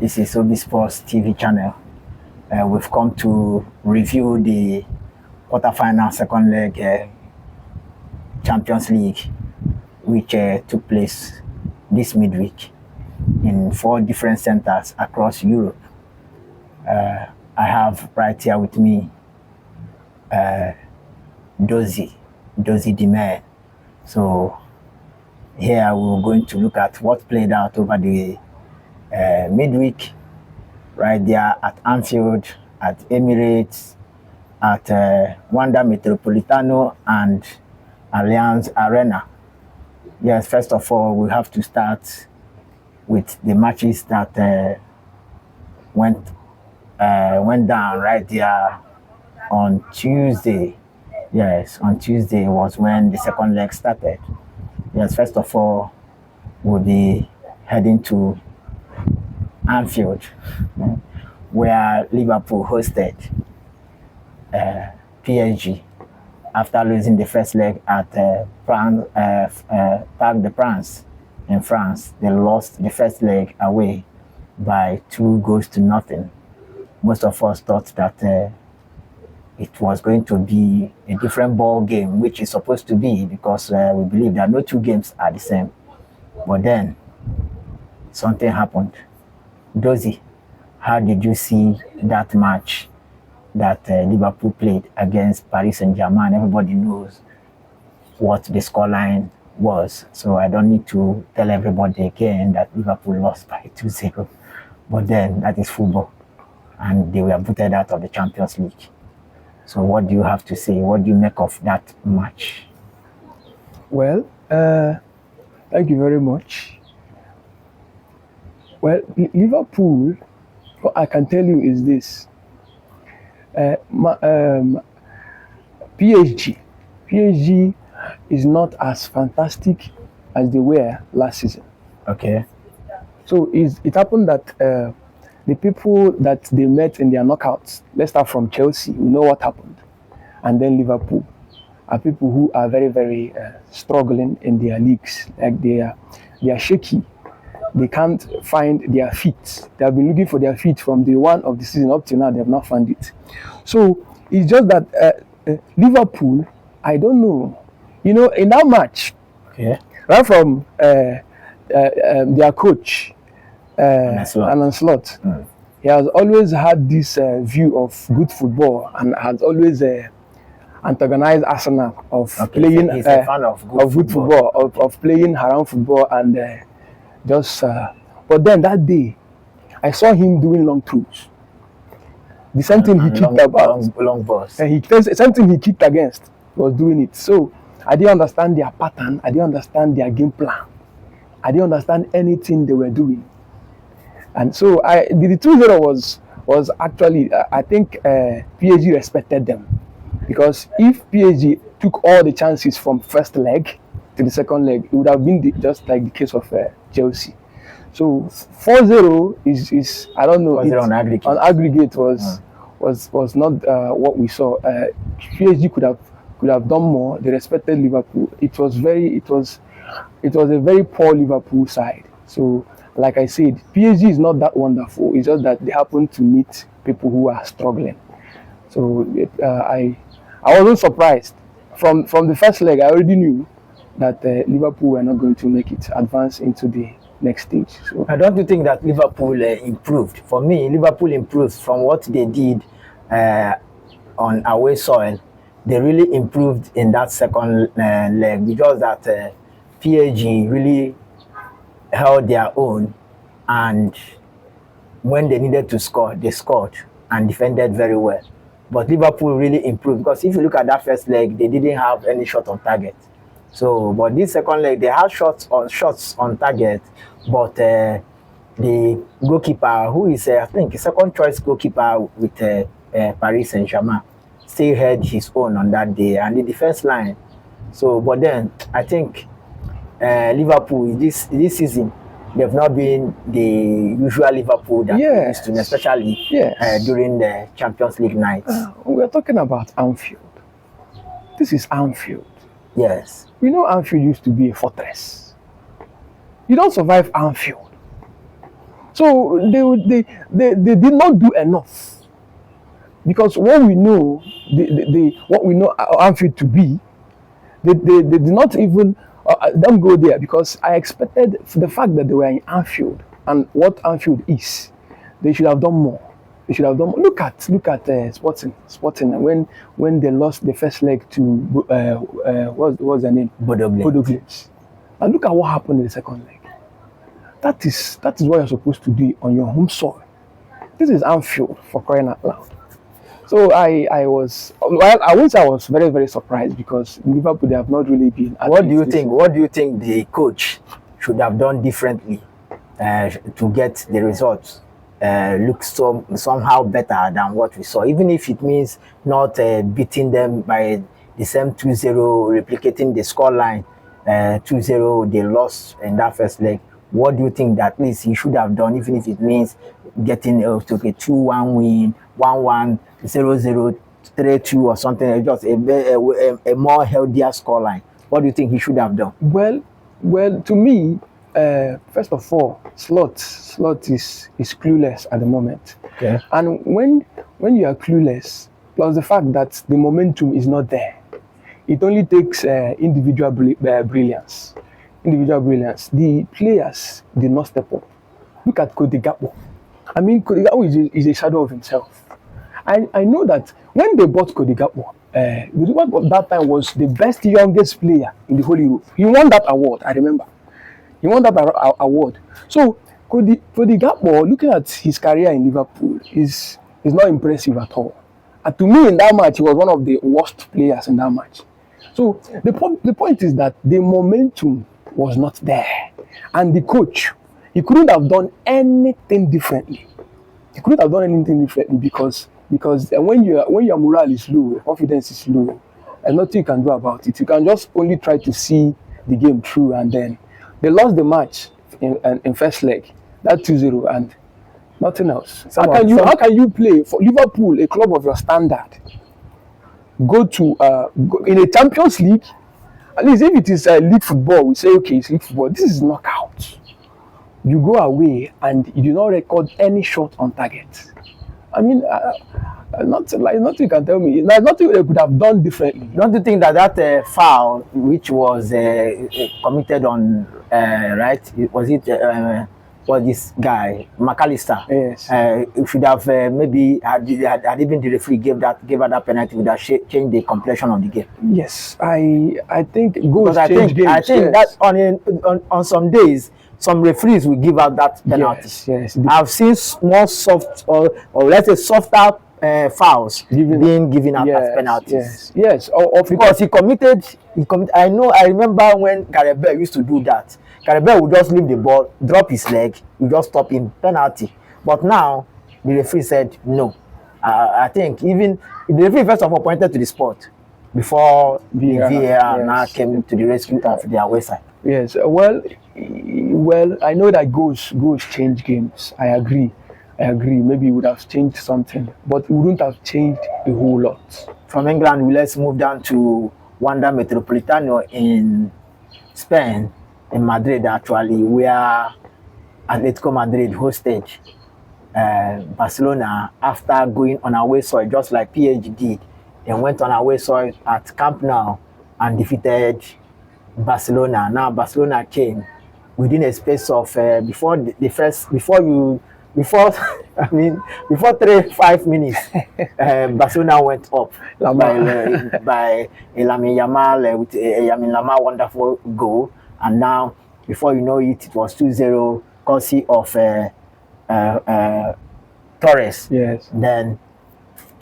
This is Obi Sports TV channel. We've come to review the quarterfinal second leg Champions League, which took place this midweek in 4 different centers across Europe. I have right here with me Dozie Dimer. So here we're going to look at what played out over the midweek, right there at Anfield, at Emirates, at Wanda Metropolitano and Allianz Arena. Yes, first of all, we have to start with the matches that went down right there on Tuesday. Yes, on Tuesday was when the second leg started. Yes, first of all, we'll be heading to Anfield, where Liverpool hosted PSG after losing the first leg at Parc des Princes in France. They lost the first leg away by 2-0. Most of us thought that it was going to be a different ball game, which is supposed to be, because we believe that no 2 games are the same. But then something happened. Dozie, how did you see that match that Liverpool played against Paris Saint-Germain? Everybody knows what the scoreline was, so I don't need to tell everybody again that Liverpool lost by 2-0. But then that is football, and they were booted out of the Champions League. So what do you have to say? What do you make of that match? Well, thank you very much. Well, Liverpool, what I can tell you is this. PSG is not as fantastic as they were last season. Okay. So it happened that the people that they met in their knockouts, let's start from Chelsea, we know what happened, and then Liverpool, are people who are very, very struggling in their leagues. Like they are shaky. They can't find their feet. They have been looking for their feet from day one of the season up till now. They have not found it. So it's just that Liverpool, I don't know. You know, in that match, okay, right from their coach, Ancelotti, he has always had this view of good football and has always antagonized Arsenal of playing he's a fan of good football. Of playing around football and but then that day I saw him doing long throws. The same thing he kicked about. Long balls. And same thing he kicked against, he was doing it. So I didn't understand their pattern. I didn't understand their game plan. I didn't understand anything they were doing. And so the 2-0 was actually, I think PSG respected them. Because if PSG took all the chances from first leg to the second leg, it would have been just like the case of Chelsea. So 4-0 is I don't know. On aggregate. On aggregate was not what we saw. PSG could have done more. They respected Liverpool. It was a very poor Liverpool side. So like I said, PSG is not that wonderful. It's just that they happen to meet people who are struggling. So I wasn't surprised. From the first leg, I already knew that Liverpool were not going to make it, advance into the next stage. So I don't think that Liverpool improved. For me, Liverpool improved from what they did on away soil. They really improved in that second leg, because that PSG really held their own, and when they needed to score, they scored and defended very well. But Liverpool really improved, because if you look at that first leg, they didn't have any shot on target. So, but this second leg, they had shots on target, but the goalkeeper, who is I think a second choice goalkeeper with Paris Saint-Germain, still had his own on that day, and the defense line. So, but then I think Liverpool this season, they've not been the usual Liverpool that we used to, especially during the Champions League nights. We're talking about Anfield. This is Anfield. Yes. We know Anfield used to be a fortress. You don't survive Anfield. So they did not do enough, because what we know, what we know Anfield to be, they did not even them go there, because I expected, for the fact that they were in Anfield and what Anfield is, they should have done more. They should have done more. Look at Sporting when they lost the first leg to what's their name? Bodo Glimt. And look at what happened in the second leg. That is what you're supposed to do on your home soil. This is Anfield, for crying out loud. So I was very, very surprised, because Liverpool, they have not really been. What do you think? What do you think the coach should have done differently to get the results look somehow better than what we saw? Even if it means not beating them by the same 2-0, replicating the scoreline 2-0 they lost in that first leg. What do you think that at least he should have done, even if it means getting to a 2-1 win, 1-1, 0-0, 3-2 or something, just a more healthier scoreline? What do you think he should have done? Well, to me, first of all, Slot is clueless at the moment. Okay. And when you are clueless, plus the fact that the momentum is not there, it only takes individual brilliance. The players did not step up. Look at Cody Gakpo. I mean, Cody Gakpo is a shadow of himself. I know that when they bought Cody Gakpo, the result of that time was the best youngest player in the whole Europe. He won that award, I remember. He won that award. So Cody Gakpo, looking at his career in Liverpool, is not impressive at all. And to me, in that match, he was one of the worst players in that match. So the point is that the momentum was not there, and the coach, he couldn't have done anything differently. Because when your morale is low, your confidence is low, and nothing you can do about it. You can just only try to see the game through, and then they lost the match in first leg, that 2-0, and nothing else. How can you play for Liverpool, a club of your standard, go in a Champions League? At least if it is league football, we say, okay, it's league football. This is knockout. You go away and you do not record any shot on target. I mean, nothing you can tell me. There's nothing they could have done differently. Don't you think that foul, which was committed on, was this guy, McAllister? Yes. Should have maybe had even the referee gave her that penalty, would have changed the complexion of the game. Yes, I think goals change games. I think yes. that on some days, some referees will give out that penalty. Yes. I've seen more soft or let's say softer fouls being given out as penalties. Yes. Because he committed. I remember when Gareth Bale used to do that. Gareth Bale would just leave the ball, drop his leg, you just stop him, penalty. But now the referee said no. I think even the referee first of all pointed to the spot before the VAR now came to the rescue of their away side. Yes. Well, I know that goals change games. I agree. Maybe it would have changed something, but it wouldn't have changed a whole lot. From England, let's move down to Wanda Metropolitano in Spain, in Madrid actually, where Atletico Madrid hosted Barcelona after going on away soil, just like PSG did. They went on away soil at Camp Nou and defeated Barcelona. Now Barcelona came within a space of before 3-5 minutes, Barcelona went up by Lamine Yamal with Lamine Yamal wonderful goal, and now before you know it, it was 2-0 courtesy of Torres. Yes. Then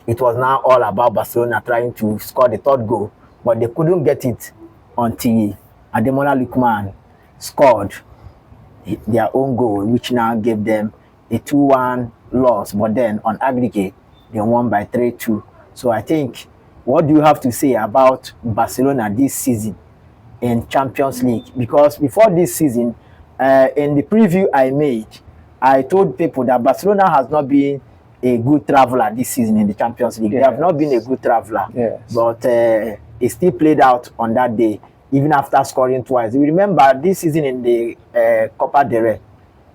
it was now all about Barcelona trying to score the third goal, but they couldn't get it until Ademola Lookman scored their own goal, which now gave them a 2-1 loss. But then on aggregate, they won by 3-2. So I think, what do you have to say about Barcelona this season in Champions League? Because before this season, in the preview I made, I told people that Barcelona has not been a good traveler this season in the Champions League. Yes. They have not been a good traveler. Yes. But it still played out on that day, even after scoring twice. You remember this season in the Copa del Rey,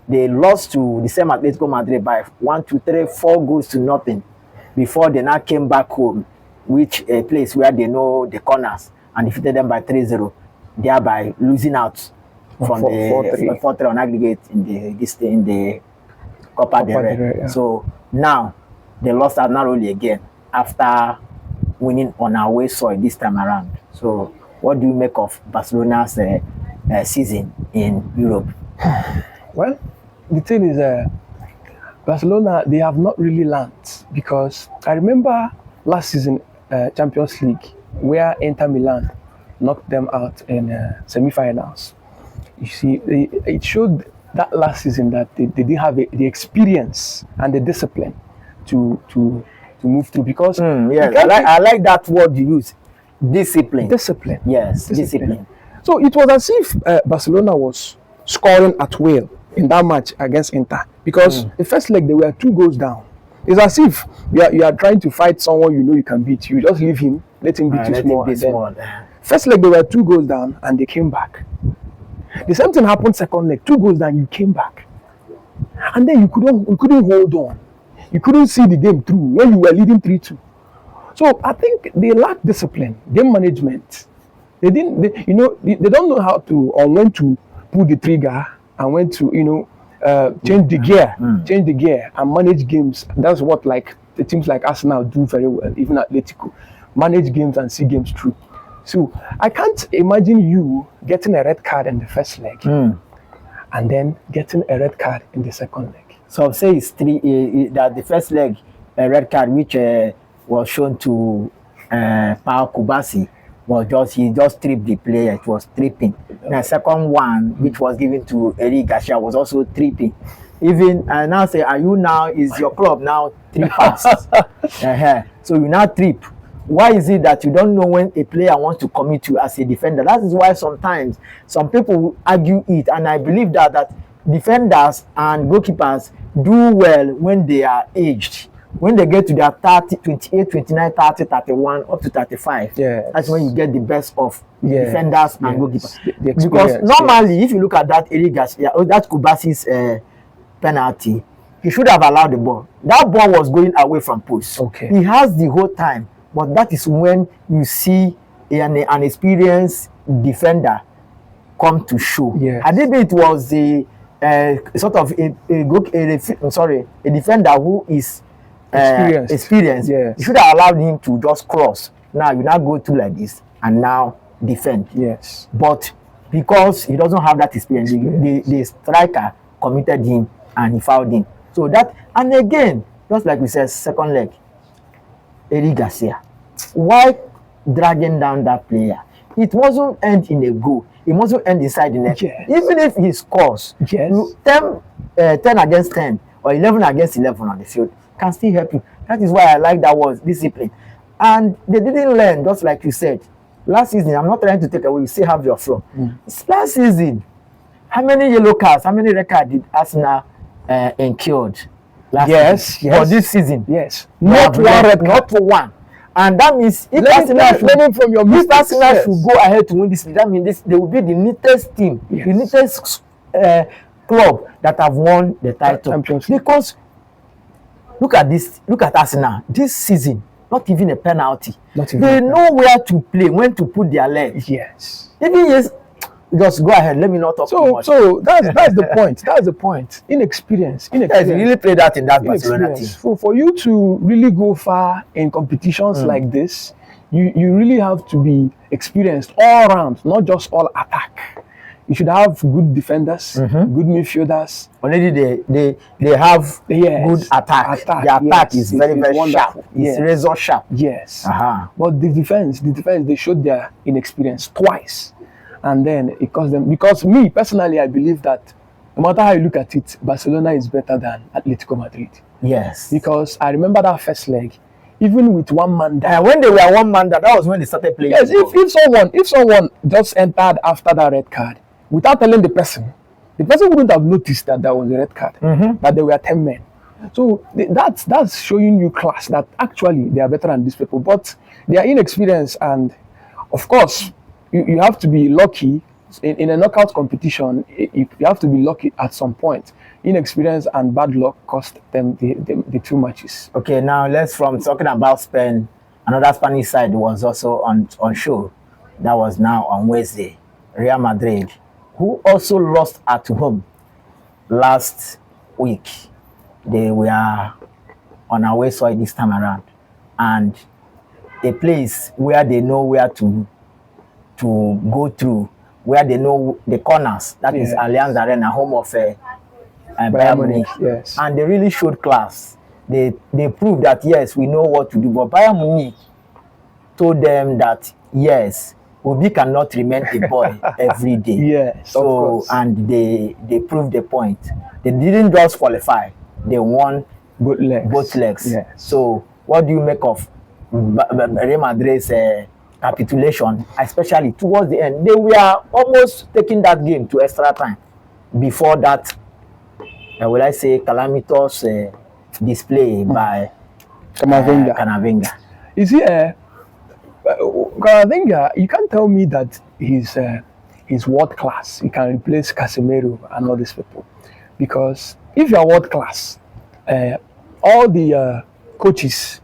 they lost to the same Atletico Madrid by 1, 2, 3, 4 goals to nothing before they now came back home, which a place where they know the corners and defeated them by 3-0, thereby losing out from the 4-3 on aggregate in the Copa del Rey. Yeah. So now they lost out narrowly again after winning on away soil this time around. So what do you make of Barcelona's season in Europe? Well, the thing is, Barcelona, they have not really learned, because I remember last season, Champions League, where Inter Milan knocked them out in semi-finals. You see, it showed that last season that they didn't have the experience and the discipline to move through, because yes, I like that word you use, discipline. Discipline. Yes, discipline. So it was as if Barcelona was scoring at will in that match against Inter, because the first leg they were 2 goals down. It's as if you are trying to fight someone you know you can beat. You just leave him, let him beat you small. First leg they were 2 goals down and they came back. The same thing happened second leg, 2 goals down, you came back, and then you couldn't hold on. You couldn't see the game through when you were leading 3-2. So I think they lack discipline, game management. They don't know how to, or when to pull the trigger and when to change the gear and manage games. That's what the teams like Arsenal do very well, even Atletico, manage games and see games through. So I can't imagine you getting a red card in the first leg and then getting a red card in the second leg. So say it's that the first leg a red card which was shown to Pau Kubasi he just tripped the player. It was tripping. The second one, which was given to Eric Garcia, was also tripping. Even now say, is your club now 3 passes? So you now trip. Why is it that you don't know when a player wants to commit you as a defender? That is why sometimes some people argue it, and I believe that defenders and goalkeepers do well when they are aged. When they get to their 30, 28, 29, 30, 31, up to 35, that's when you get the best of defenders and goalkeepers. Because normally, if you look at that Eric Garcia, that Kubasi's penalty, he should have allowed the ball. That ball was going away from post. He has the whole time, but that is when you see an experienced defender come to show. I think it was a sort of a defender who is experience. You should have allowed him to just cross. Now you now go through like this and now defend. But because he doesn't have that experience, the striker committed him and he fouled him. So that, and again, just like we said, second leg, Eric Garcia, why dragging down that player? It wasn't end in a goal. It mustn't end inside the net. Even if he scores, 10 against 10 or 11 against 11 on the field can still help you. That is why I like that word, discipline. And they didn't learn, just like you said. Last season, I'm not trying to take away, you still have your floor. Last season, how many yellow cards, how many red cards did Arsenal incurred? Season? For this season? Not one red card. Not one. And that means if Arsenal should go ahead to win this league, that means they will be the neatest team, the neatest club that have won the title. Because look at this, look at Arsenal this season, not even a penalty. They know where to play, when to put their legs. Even just go ahead, let me not talk too much. So that's the point. That's the point. Inexperience. Yes, you really play that in that Barcelona team. For you to really go far in competitions like this, you really have to be experienced all around, not just all attack. You should have good defenders, good midfielders. Already they have good attack. The attack is very, very sharp. It's razor sharp. But the defense, they showed their inexperience twice. And then it cost them, because me personally, I believe that no matter how you look at it, Barcelona is better than Atletico Madrid. Because I remember that first leg, even with one man down. When they were one man down, that was when they started playing. If someone just entered after that red card without telling the person wouldn't have noticed that there was a red card, that there were 10 men. So that's showing you class, that actually they are better than these people, but they are inexperienced, and of course, you have to be lucky in a knockout competition. You have to be lucky at some point. inexperience and bad luck cost them the 2 matches. Okay, now let's from talking about Spain. Another Spanish side was also on show. That was now on Wednesday. Real Madrid, who also lost at home last week. They were on away soil this time around, and a place where they know where to go through, where they know the corners. That is Allianz Arena, home of Bayern Munich. Yes. And they really showed class. They proved that yes, we know what to do. But Bayern Munich told them that yes, Obi cannot remain a boy every day. Yes. So and they proved the point. They didn't just qualify; they won both legs. Yes. So what do you make of Real Madrid's capitulation, especially towards the end? They were almost taking that game to extra time before that. Will I say calamitous display by Camavinga. You see, Camavinga, you can't tell me that he's world class. He can replace Casemiro and all these people, because if you are world class, all the coaches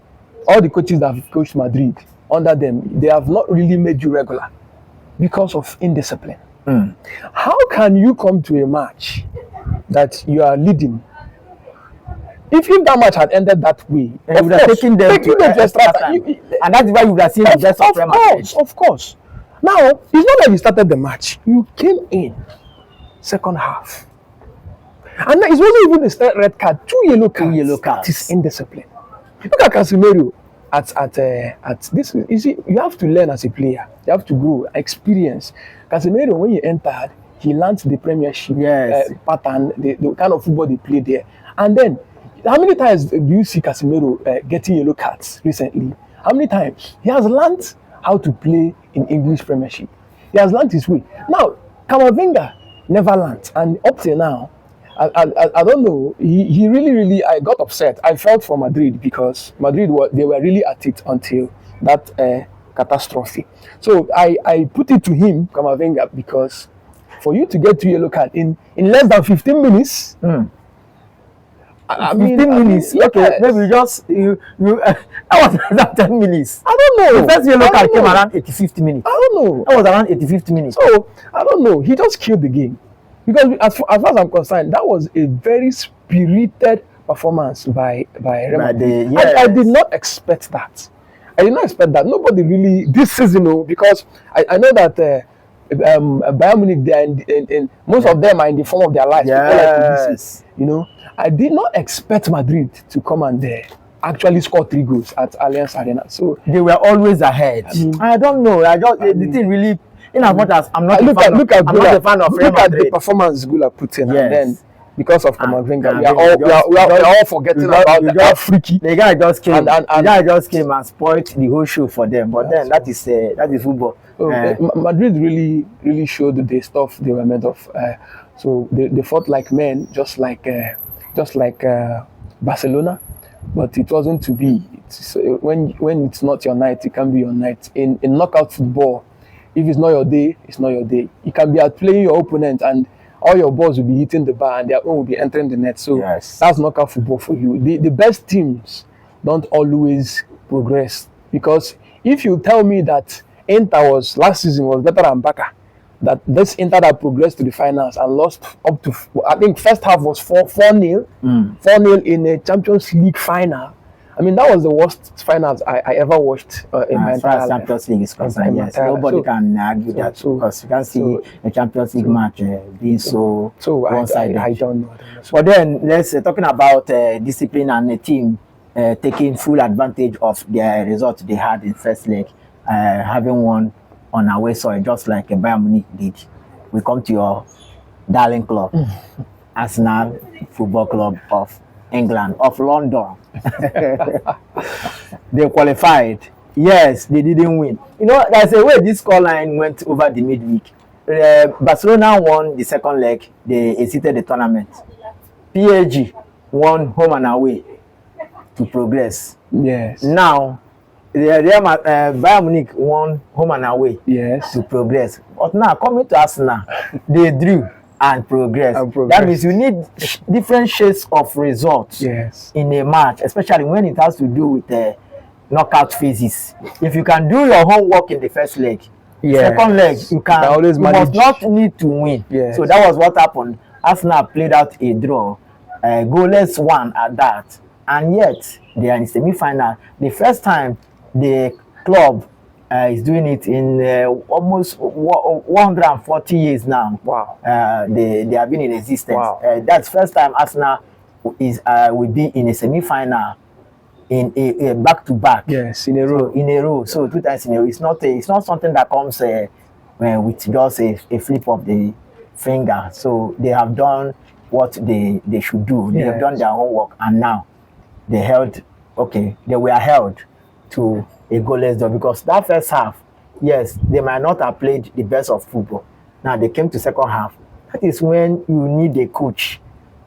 that have coached Madrid under them, they have not really made you regular because of indiscipline. How can you come to a match that you are leading? If that match had ended that way, you would have taken them to extra time. And that's why you would have seen the best of Real Madrid. Of course. Now, it's not like you started the match. You came in second half. And it wasn't even a red card, 2 yellow cards. That is indiscipline. Look at Casemiro at this. You see, you have to learn as a player. You have to grow, experience. Casemiro, when he entered, he learned the Premiership pattern, the kind of football they play there. And then, how many times do you see Casemiro getting yellow cards recently? How many times? He has learned how to play in English Premiership. He has learned his way. Now, Camavinga never learned. And up till now, I don't know, he really, I got upset. I felt for Madrid, because Madrid, they were really at it until that catastrophe. So I put it to him, Camavinga, because for you to get 2 yellow cards in less than 15 minutes, I mean, 15 minutes. Yes. Okay, maybe just you. I was around 10 minutes. I don't know. The first yellow card came around 85th minute. I don't know. That was around 85th minute. So I don't know. He just killed the game, because as far as I'm concerned, that was a very spirited performance by Real Madrid. Yes. I did not expect that. I did not expect that. Nobody really this season, because I know that Bayern Munich, they are in most of them are in the form of their lives. Yes. I did not expect Madrid to come and actually score 3 goals at Allianz Arena. So they were always ahead. I don't know. The thing really, in as much as I'm not a fan of Real Look at the Madrid. performance Gula put in, Yes. and then because of Camavinga, and we are all forgetting about how freaky. The guy just came. And the guy just came and spoiled the whole show for them. But then that is football. So, Madrid really showed the stuff they were made of. So they fought like men, just like Barcelona, but it wasn't to be. When it's not your night, it can be your night. In knockout football, if it's not your day, it's not your day. You can be outplaying your opponent, and all your balls will be hitting the bar, and their own will be entering the net. So that's knockout football for you. The best teams don't always progress, because if you tell me that Inter last season was better than Barca, that this Inter that progressed to the finals and lost up to, I think first half was 4-0 in a Champions League final. I mean, that was the worst finals I ever watched in my entire life. Champions League is concerned, yes. Nobody can argue that, because you can see the Champions League match being so one-sided. I don't know. But then, let's talking about discipline and a team taking full advantage of their result they had in first leg, having won on away soil, just like Bayern Munich did. We come to your darling club, Arsenal Football Club of England, of London. They qualified. Yes, they didn't win. There's a way this scoreline went over the midweek. Barcelona won the second leg. They exited the tournament. PSG won home and away to progress. Yes. Now, Bayern Munich won home and away to progress. But now, coming to Arsenal, they drew. and progress. And progress. That means you need different shades of results Yes. in a match, especially when it has to do with knockout phases. If you can do your homework in the first leg, Yes. second leg you can always you manage. must not need to win. Yes. So that was what happened. Arsenal played out a draw, goalless one at that, and yet they are in semi-final. The first time the club is doing it in almost 140 years now. Wow. They have been in existence. Wow. That's first time Arsenal will be in a semi-final in a back-to-back. Yes, in a row. In a row. So 2 times in a row. It's not something that comes with just a flip of the finger. So they have done what they should do. They have done their homework, and now they were held to a goalless draw, because that first half, yes, they might not have played the best of football. Now they came to second half. That is when you need a coach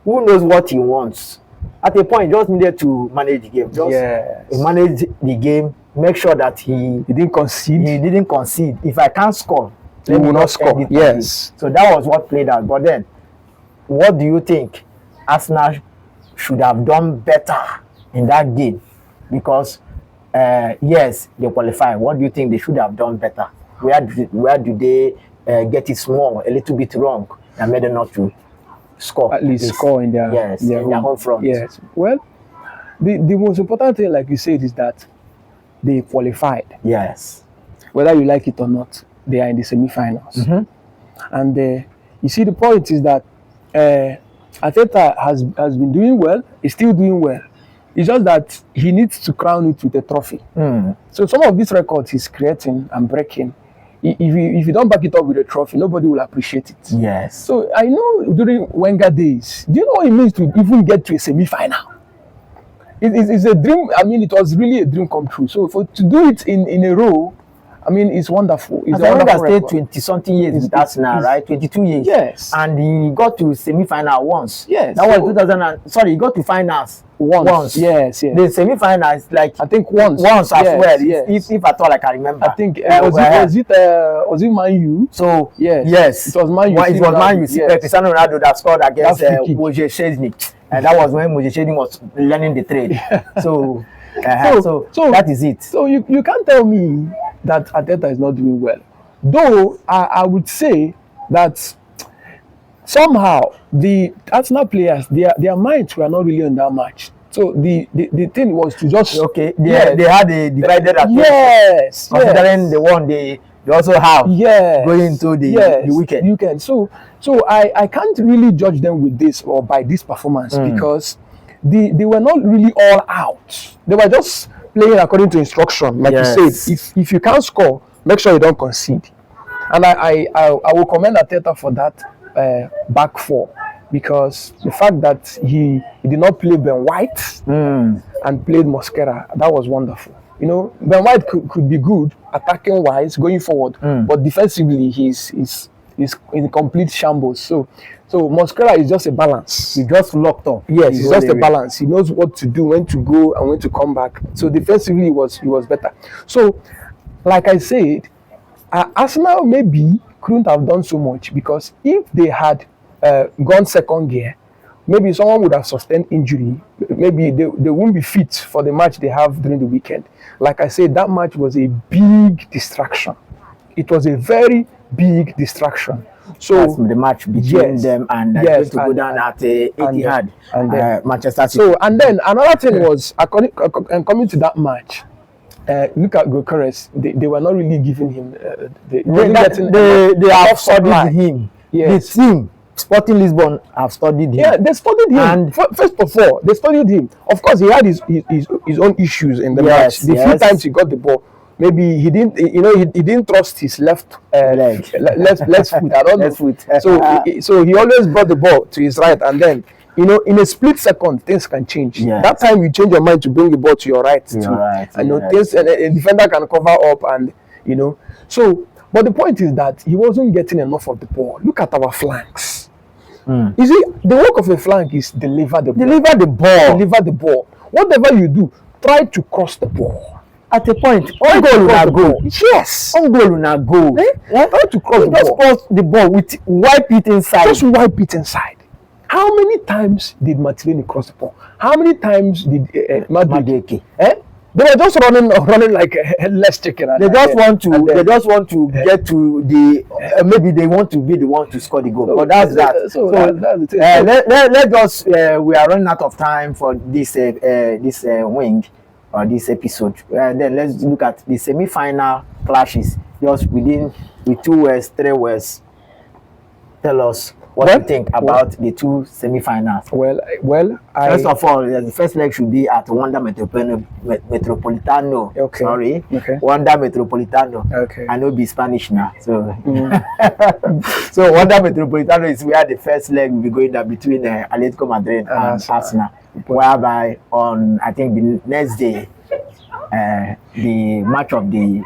who knows what he wants. At a point, he just needed to manage the game. Just manage the game, make sure that he didn't concede. He didn't concede. If I can't score, he will not score. Yes. So that was what played out. But then, what do you think Arsenal should have done better in that game? Because yes, they qualify. What do you think they should have done better? Where do they get it small, a little bit wrong, and made them not to score? At least score in their their home front. Yes. Well, the most important thing, like you said, is that they qualified. Yes. Whether you like it or not, they are in the semi-finals. And you see, the point is that Arteta has been doing well. He's still doing well. It's just that he needs to crown it with a trophy. So some of these records he's creating and breaking, if you don't back it up with a trophy, nobody will appreciate it. Yes. So I know during Wenger days, do you know what it means to even get to a semi-final? It's a dream. I mean, it was really a dream come true. So to do it in a row, I mean, it's wonderful. It's a wonderful stayed 20-something years with Arsenal, right? 22 years. Yes. And he got to semi-final once. Yes. That was 2000. He got to finals once. Yes. The semi-final is like, I think once as well. Yes. If at all I can remember. I think was it Man U? So yes, it was Man U. It was Man U. Cristiano Ronaldo that scored against Moje Szczesny, and that was when Moje Szczesny was learning the trade. So that is it. So you can't tell me that Arteta is not doing well. Though I would say that somehow the Arsenal players, their minds were not really on that match. So the thing was to just they had a divided attention. Yes. Considering the one they also have going into the weekend. So I can't really judge them with this or by this performance because they were not really all out. They were just playing according to instruction, like you said. If you can't score, make sure you don't concede. And I will commend Arteta for that back four, because the fact that he did not play Ben White and played Mosquera, that was wonderful. You know, Ben White could be good attacking wise going forward, but defensively he's in complete shambles. So Mosquera is just a balance. He just locked up. Yes, it's just a balance. He knows what to do, when to go and when to come back. So defensively he was better. So like I said, Arsenal maybe couldn't have done so much, because if they had gone second gear, maybe someone would have sustained injury. Maybe they won't be fit for the match they have during the weekend. Like I said, that match was a big distraction. It was a very big distraction. So that's the match between them and going to go down at Etihad and Manchester City. So and then another thing was, coming to that match, look at Gyökeres. They were not really giving him. They have studied him. Yes. The team, Sporting Lisbon, have studied him. Yeah, they studied him. And first of all, they studied him. Of course, he had his own issues in the match. The few times he got the ball, maybe he didn't. He didn't trust his left leg, left foot. I don't know. So he always brought the ball to his right, and then in a split second, things can change. Yes. That time you change your mind to bring the ball to your right. Things and a defender can cover up, and So, but the point is that he wasn't getting enough of the ball. Look at our flanks. You see, the work of a flank is deliver the ball. Deliver the ball. Whatever you do, try to cross the ball. at a point, on goal una go. Yes. On goal una go. Try to cross the Just ball. cross the ball with wipe it inside. Just wipe it inside. How many times did Martinelli cross the ball? How many times did Madueke. They were just running like a headless chicken. They just want to get to the maybe they want to be the one to score the goal. But that's that. So that's the thing. Let us we are running out of time for this wing or this episode. Then let's look at the semi-final clashes. Just with 2 words, 3 words. Tell us what you think about the 2 semi-finals. Well, First of all, the first leg should be at Wanda Metropolitano. Okay. Sorry. Okay. Wanda Metropolitano. Okay. I know be Spanish now. So so Wanda Metropolitano is where the first leg will be going down between Atletico Madrid and Arsenal. Whereby on I think the next day the match of the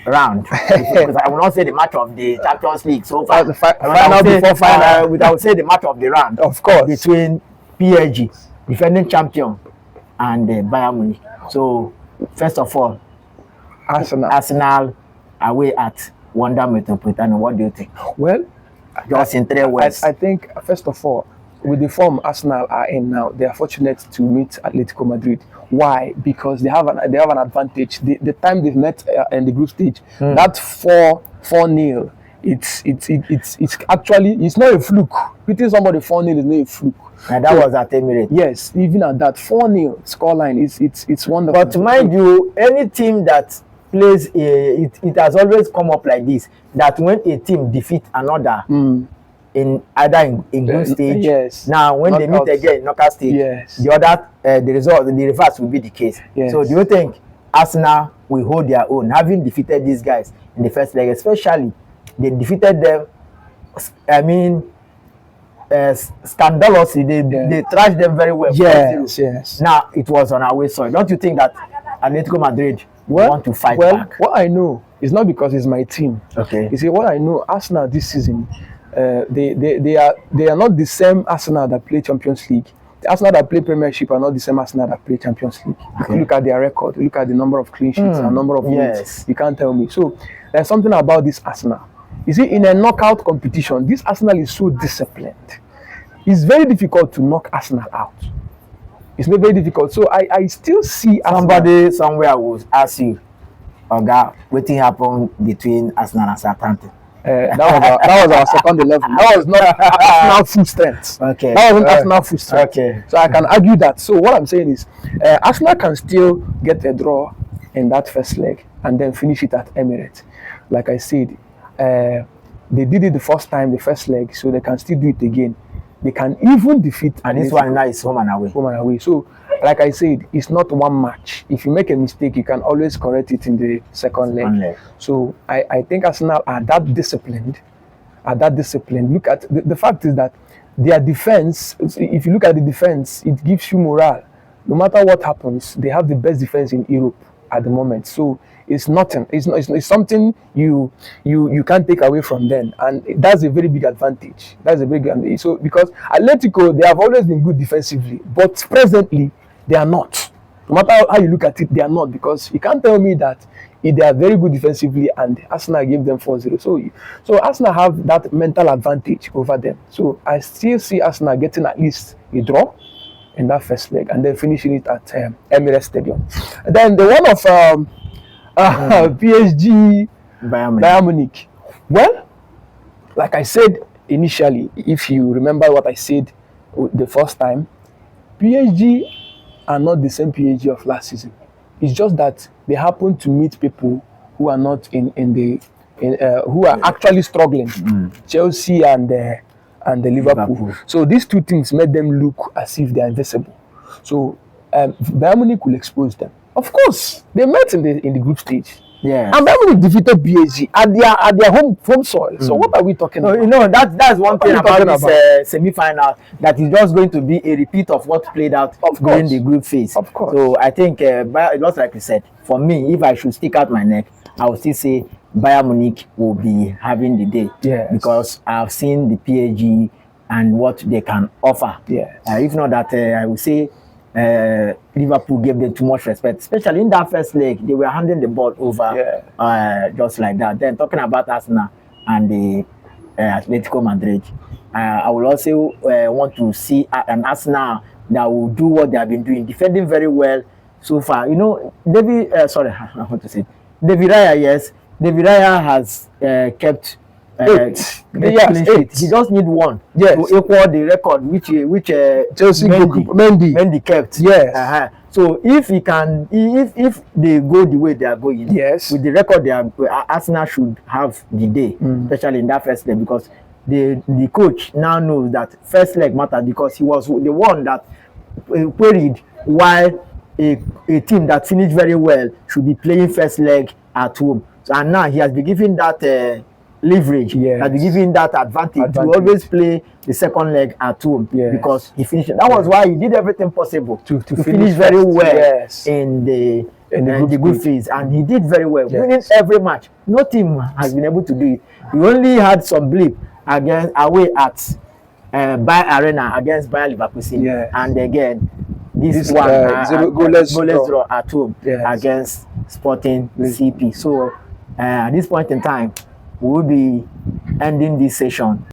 round, because I will not say the match of the Champions League so far. The final before final. I would say the match of the round, of course, between PSG, defending champion, and Bayern Munich. So first of all, Arsenal away at Wanda Metropolitano. What do you think? Well, just in 3 words. I think first of all, with the form Arsenal are in now, they are fortunate to meet Atletico Madrid. Why? Because they have an advantage. The time they've met in the group stage, that 4-0, it's actually not a fluke. Beating somebody 4-0 is not a fluke. And that was at Emirates. Yes, even at that 4-0 scoreline, it's wonderful. But mind you, any team that plays, it has always come up like this. That when a team defeats another. In either in group stage, now when they meet again in knockout stage, the other the reverse will be the case. So do you think Arsenal will hold their own, having defeated these guys in the first leg? Especially they defeated them, I mean, scandalously. They trashed them very well. Yes. Now it was on our way soil. Don't you think that Atletico Madrid want to fight back? What I know is not because it's my team. Okay. You see, what I know, Arsenal this season, they are not the same Arsenal that play Champions League. The Arsenal that play Premiership are not the same Arsenal that play Champions League. Okay. Look at their record, look at the number of clean sheets and number of wins. You can't tell me. So there's something about this Arsenal. You see, in a knockout competition, this Arsenal is so disciplined. It's very difficult to knock Arsenal out. It's not very difficult. So I still see somebody somewhere will ask you, Oga, what happened between Arsenal and Southampton? That was our second 11. That was not Arsenal full strength. Okay. That wasn't Arsenal full strength. Okay. So I can argue that. So what I'm saying is, Arsenal can still get a draw in that first leg and then finish it at Emirates. Like I said, they did it the first time, the first leg, so they can still do it again. They can even defeat. And this one now is home and away. Home and away. So, like I said, it's not one match. If you make a mistake, you can always correct it in the second leg. So I think Arsenal are that disciplined. Look at the fact is that their defense, if you look at the defense, it gives you morale. No matter what happens, they have the best defense in Europe at the moment. So it's nothing. It's something you can't take away from them, and that's a very big advantage. That's a big advantage. So because Atletico, they have always been good defensively, but presently they are not. No matter how you look at it, they are not, because you can't tell me that they are very good defensively and Arsenal gave them 4-0. So Arsenal have that mental advantage over them. So I still see Arsenal getting at least a draw in that first leg and then finishing it at Emirates Stadium. And then the one of PSG Bayern Munich. Well, like I said initially, if you remember what I said the first time, PSG are not the same PSG of last season. It's just that they happen to meet people who are not who are actually struggling. Chelsea and the Liverpool. So these two things made them look as if they are invisible. So Bayern Munich will expose them. Of course, they met in the group stage. Yeah. And Bayern Munich defeated PSG at their home soil. So what are we talking about? You know, that's one thing about this semi-final, that is just going to be a repeat of what played out during the group phase. Of course. So I think, just like you said, for me, if I should stick out my neck, I would still say Bayern Munich will be having the day. Yes. Because I've seen the PSG and what they can offer. Yes. If not that, I would say PSG Liverpool gave them too much respect, especially in that first leg. They were handing the ball over just like that. Then talking about Arsenal and the Atletico Madrid, I will also want to see an Arsenal that will do what they have been doing, defending very well so far. You know, sorry, I want to say David Raya. Yes, David Raya has kept. Clean sheet. He just need one to equal the record which Chelsea Mendy kept. Yes. So if he can, if they go the way they are going, with the record they are, Arsenal should have the day, especially in that first leg, because the coach now knows that first leg matters, because he was the one that queried why a team that finished very well should be playing first leg at home. So, and now he has been given that leverage, that be giving that advantage to always play the second leg at home, because he finished. That was why he did everything possible to finish very well in the group phase, and he did very well, winning every match. No team has been able to do it. He only had some blip away at Bayer Arena against Bayer Leverkusen, and again this one goalless draw at home against Sporting CP. So at this point in time, we will be ending this session.